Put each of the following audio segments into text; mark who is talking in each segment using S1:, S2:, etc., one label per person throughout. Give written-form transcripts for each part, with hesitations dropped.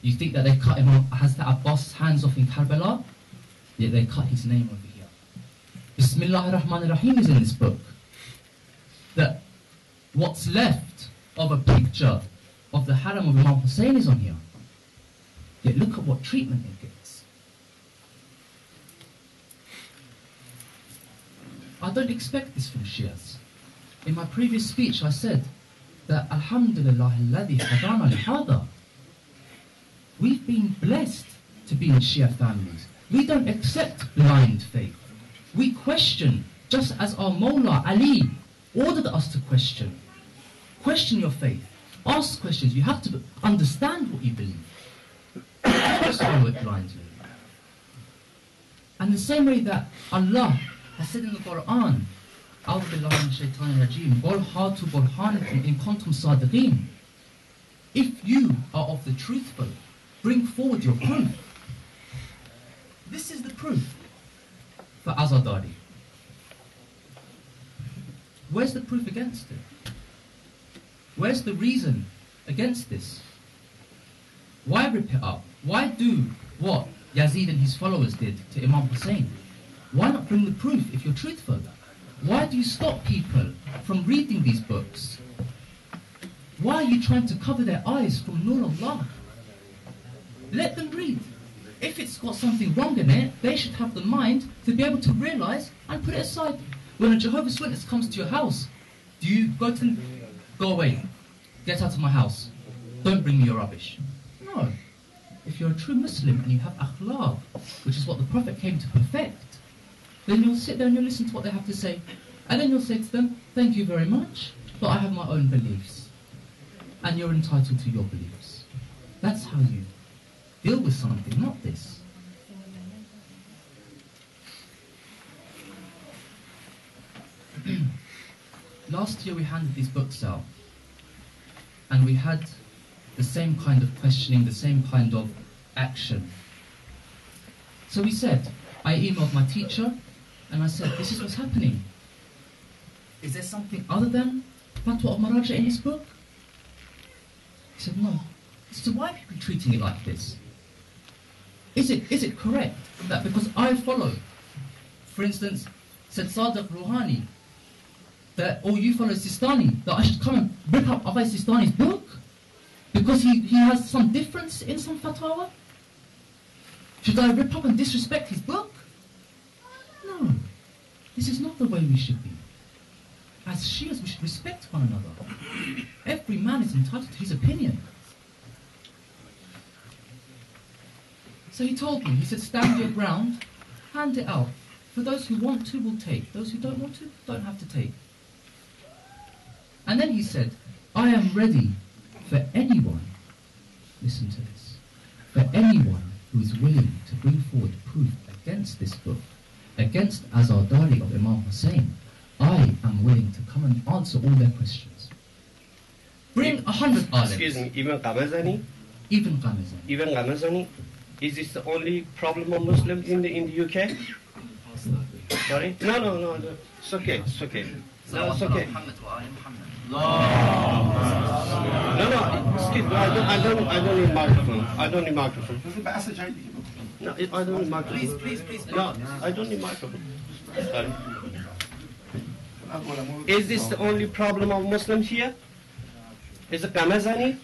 S1: You think that they cut Imam Hazrat Abbas' hands off in Karbala? Yet they cut his name over here. Bismillahir Rahmanir Rahim is in this book. That what's left of a picture of the Haram of Imam Hussain is on here. Yet look at what treatment it gets. I don't expect this from Shias. In my previous speech I said that Alhamdulillah alladhi hadana lihada. We've been blessed to be in Shia families. We don't accept blind faith. We question, just as our Mawla Ali ordered us to question. Question your faith. Ask questions. You have to understand what you believe. Just follow it blindly. And the same way that Allah has said in the Quran, أعوذ بالله من الشيطان الرجيم قل هاتوا برهانكم إن كنتم صادقين. If you are of the truthful, bring forward your proof. This is the proof for Azadari. Where's the proof against it? Where's the reason against this? Why rip it up? Why do what Yazid and his followers did to Imam Hussain? Why not bring the proof if you're truthful? Why do you stop people from reading these books? Why are you trying to cover their eyes from Nur Allah? Let them read. If it's got something wrong in it, they should have the mind to be able to realize and put it aside. When a Jehovah's Witness comes to your house, do you go to them, go away, get out of my house, don't bring me your rubbish? No. If you're a true Muslim and you have akhlaq, which is what the Prophet came to perfect, then you'll sit there and you'll listen to what they have to say. And then you'll say to them, thank you very much, but I have my own beliefs. And you're entitled to your beliefs. That's how you deal with something, not this. Last year we handed these books out, and we had the same kind of questioning, the same kind of action. So we said, I emailed my teacher, and I said, this is what's happening. Is there something other than Fatwa of Maraja in this book? He said, no. So why are people treating it like this? Is it correct that because I follow, for instance, said Sadiq Rouhani, that, or you follow Sistani, that I should come and rip up Abay Sistani's book? Because he has some difference in some fatwa? Should I rip up and disrespect his book? No. This is not the way we should be. As Shias, we should respect one another. Every man is entitled to his opinion. So he told me, he said, stand your ground, hand it out. For those who want to will take. Those who don't want to, don't have to take. And then he said, I am ready for anyone, listen to this, for anyone who is willing to bring forward proof against this book, against Azadari of Imam Hussain, I am willing to come and answer all their questions. Bring 100 items.
S2: Excuse me, even Qamazani?
S1: Even Qamazani.
S2: Even Qamazani? Is this the only problem of Muslims in the UK? Sorry? No, it's okay, it's okay. No, it's okay. No, excuse me, I don't need microphone. I don't need microphone. No, I don't need microphone. Please. No, I don't need microphone. Sorry. Is this the only problem of Muslims here? Is it Qamazani?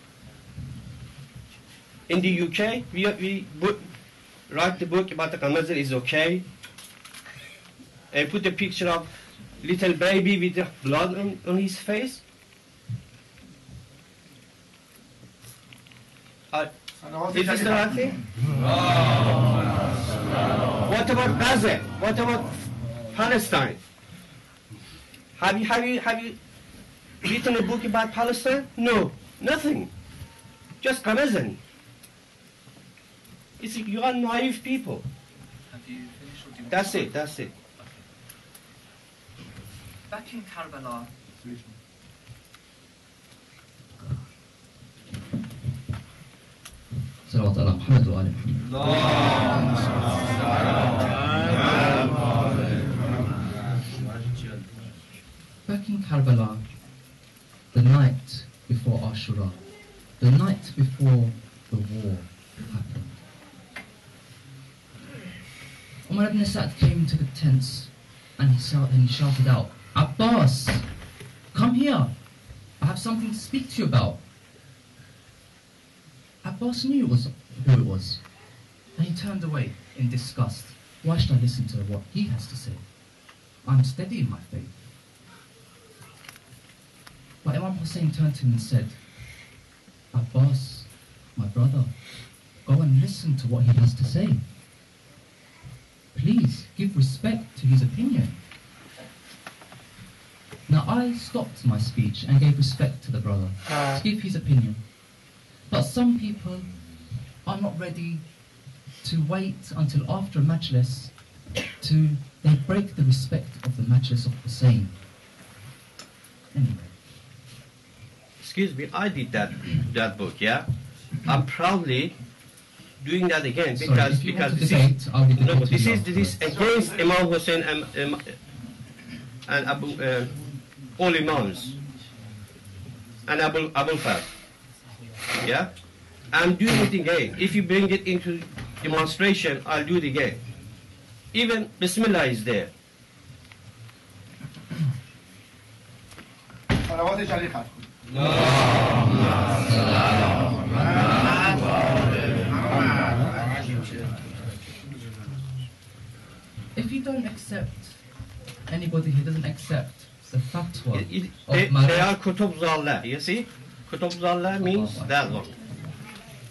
S2: In the UK, we write the book about the Qamazani is okay. And put a picture of little baby with the blood on his face. Is this the right thing? What about Gaza? What about Palestine? Have you written a book about Palestine? No, nothing. Just Qamazani. You are naive people.
S1: Have you finished? Or do you
S2: That's it.
S1: Back in Karbala, Salawat ala Muhammad wa ali Muhammad. Back in Karbala, the night before Ashura, the night before the war, ibn Sa'd came into the tents and he shouted out, Abbas, come here. I have something to speak to you about. Abbas knew who it was. And he turned away in disgust. Why should I listen to what he has to say? I'm steady in my faith. But Imam Hussain turned to him and said, Abbas, my brother, go and listen to what he has to say. Please give respect to his opinion. Now I stopped my speech and gave respect to the brother to give his opinion. But some people are not ready to wait until after a majlis they break the respect of the majlis of Hussain. Anyway.
S2: Excuse me, I did that book, yeah? I'm proudly doing that again because this is against Imam Hussain and all Imams and Abu Faz. Yeah? I'm doing it again. If you bring it into demonstration, I'll do it again. Even Bismillah is there.
S1: If you don't accept anybody who doesn't accept the fatwa
S2: they are Kutub Zallah, you see? Kutub Zallah means that one.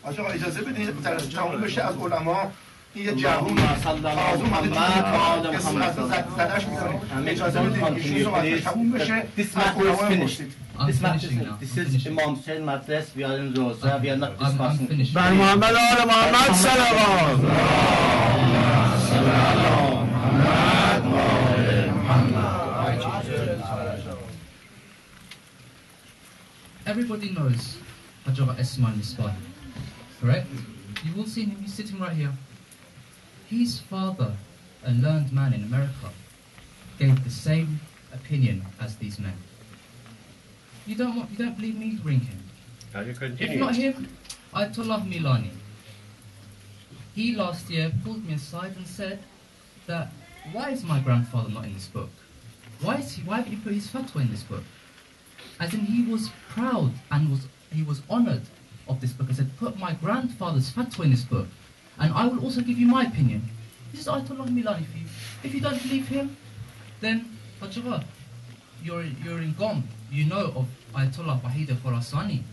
S3: آقا اجازه بدید تموم بشه از علما یه جوون آزم اومده زدش میکنه اجازه بدید ایشون تموم بشه
S4: This is Imam Hussain Madrasa. We are in Rosa. We are not discussing.
S3: بر محمد آل محمد صلوات.
S1: Everybody knows Hajjah Ismail Misbah, correct? You will see him, he's sitting right here. His father, a learned man in America, gave the same opinion as these men. You don't believe me? Ring him. If not him, Ayatollah Milani. He last year pulled me aside and said that why is my grandfather not in this book? Why haven't you put his fatwa in this book? As in, he was proud and he was honoured of this book. He said, put my grandfather's fatwa in this book, and I will also give you my opinion. This is Ayatollah Milani for you. If you don't believe him, then Hajjah, you're in Qom. You know of Ayatollah Wahida Khorasani.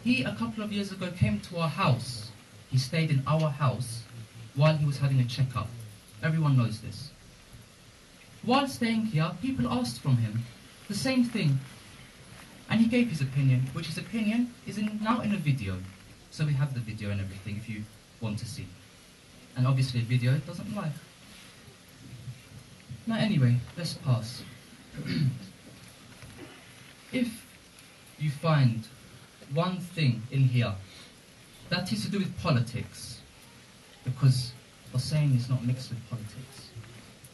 S1: He, a couple of years ago, came to our house. He stayed in our house while he was having a checkup. Everyone knows this. While staying here, people asked from him the same thing. And he gave his opinion, which his opinion is now in a video. So we have the video and everything if you want to see. And obviously a video doesn't lie. Now anyway, let's pass. If you find one thing in here that is to do with politics, because Hussain is not mixed with politics.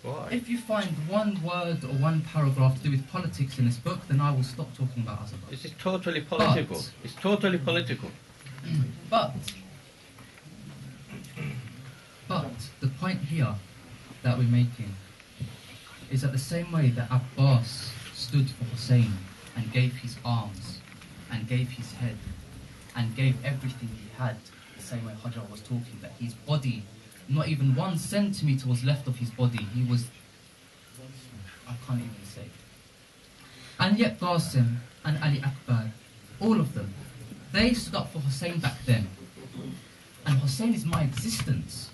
S2: Why?
S1: If you find one word or one paragraph to do with politics in this book, then I will stop talking about Azadari.
S2: This is totally political. It's totally political.
S1: But the point here that we're making is that the same way that Abbas stood for Hussain and gave his arms and gave his head and gave everything he had, the same way Hajjah was talking, that his body, not even 1 centimetre was left of his body. He was, I can't even say. And yet Qasim and Ali Akbar, all of them, they stood up for Hussain back then. And Hussain is my existence.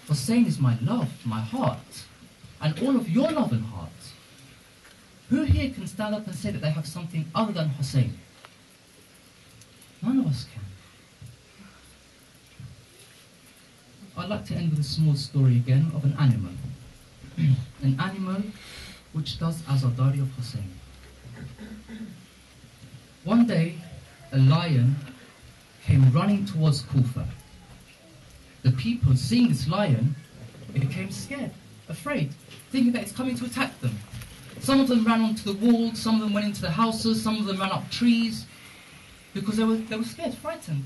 S1: Hussain is my love, my heart, and all of your love and heart. Who here can stand up and say that they have something other than Hussain? None of us can. I'd like to end with a small story again of an animal. An animal which does Azadari of Hussain. One day, a lion came running towards Kufa. The people, seeing this lion, became scared, afraid, thinking that it's coming to attack them. Some of them ran onto the walls, some of them went into the houses, some of them ran up trees, because they were scared, frightened.